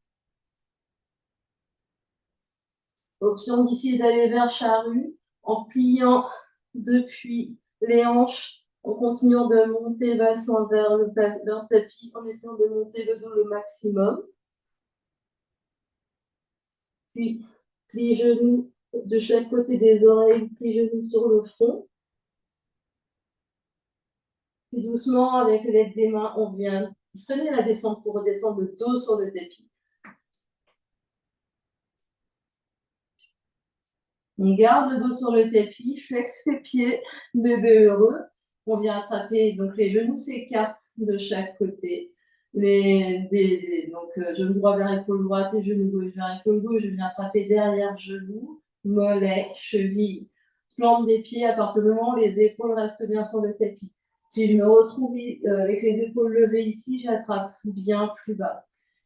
A: Option d'ici d'aller vers charrue en pliant depuis les hanches, en continuant de monter bassin vers le tapis, en essayant de monter le dos le maximum. Puis, plie genoux de chaque côté des oreilles, plie genoux sur le front. Puis doucement, avec l'aide des mains, on vient freiner la descente pour redescendre le dos sur le tapis. On garde le dos sur le tapis, flex les pieds, bébé heureux. On vient attraper, donc les genoux s'écartent de chaque côté. Genou droit vers épaule droite et genou gauche vers épaule gauche. Je viens attraper derrière genou, mollet, cheville, plante des pieds à partir du moment où les épaules restent bien sur le tapis. Si je me retrouve avec les épaules levées ici, j'attrape bien plus bas.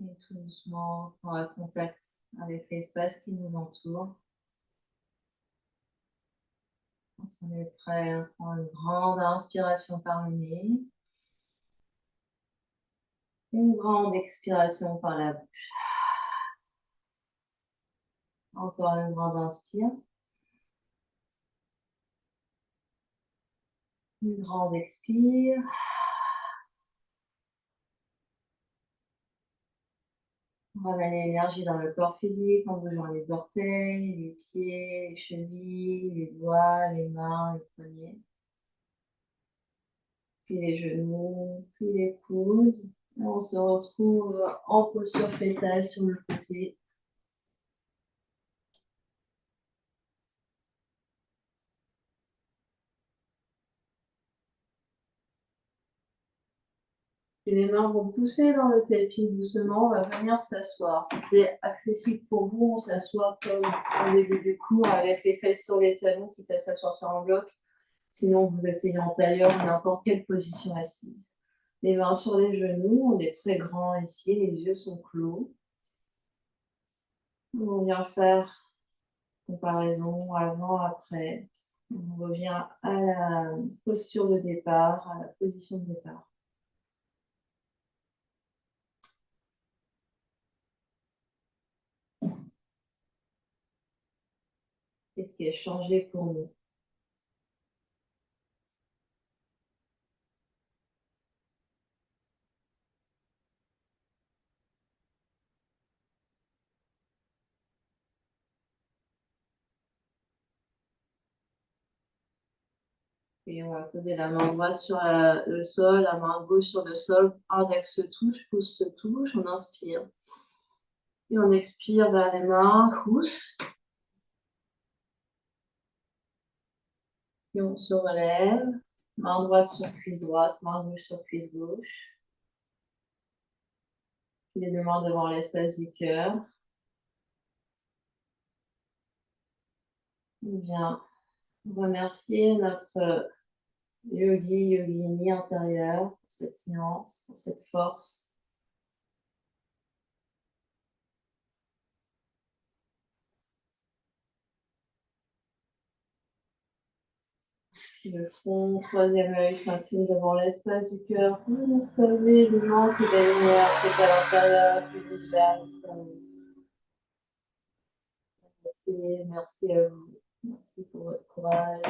A: Et tout doucement, on prend contact avec l'espace qui nous entoure. Quand on est prêt, on prend une grande inspiration par le nez. Une grande expiration par la bouche. Encore une grande inspire. Une grande expire. On ramène l'énergie dans le corps physique en bougeant les orteils, les pieds, les chevilles, les doigts, les mains, les poignets. Puis les genoux, puis les coudes. Et on se retrouve en posture fétale sur le côté. Et les mains vont pousser dans le tapis doucement. On va venir s'asseoir. Si c'est accessible pour vous, on s'assoit comme au début du cours avec les fesses sur les talons, quitte à s'asseoir sur un bloc. Sinon, vous essayez en tailleur ou n'importe quelle position assise. Les mains sur les genoux, on est très grand ici, les yeux sont clos. On vient faire comparaison avant, après. On revient à la posture de départ, à la position de départ. Qu'est-ce qui a changé pour nous? Puis on va poser la main droite sur le sol, la main gauche sur le sol. Index se touche, pouce se touche. On inspire. Et on expire vers les mains, pouce. Et on se relève. Main droite sur cuisse droite, main gauche sur cuisse gauche. Puis les deux mains devant l'espace du cœur. On vient remercier notre yogi, yogini intérieur pour cette séance, pour cette force. Le front, troisième œil s'incline devant l'espace du cœur. Observez l'immense et belle lumière qui est à l'intérieur, qui bouge vers l'extérieur. Merci à vous. Merci pour votre courage.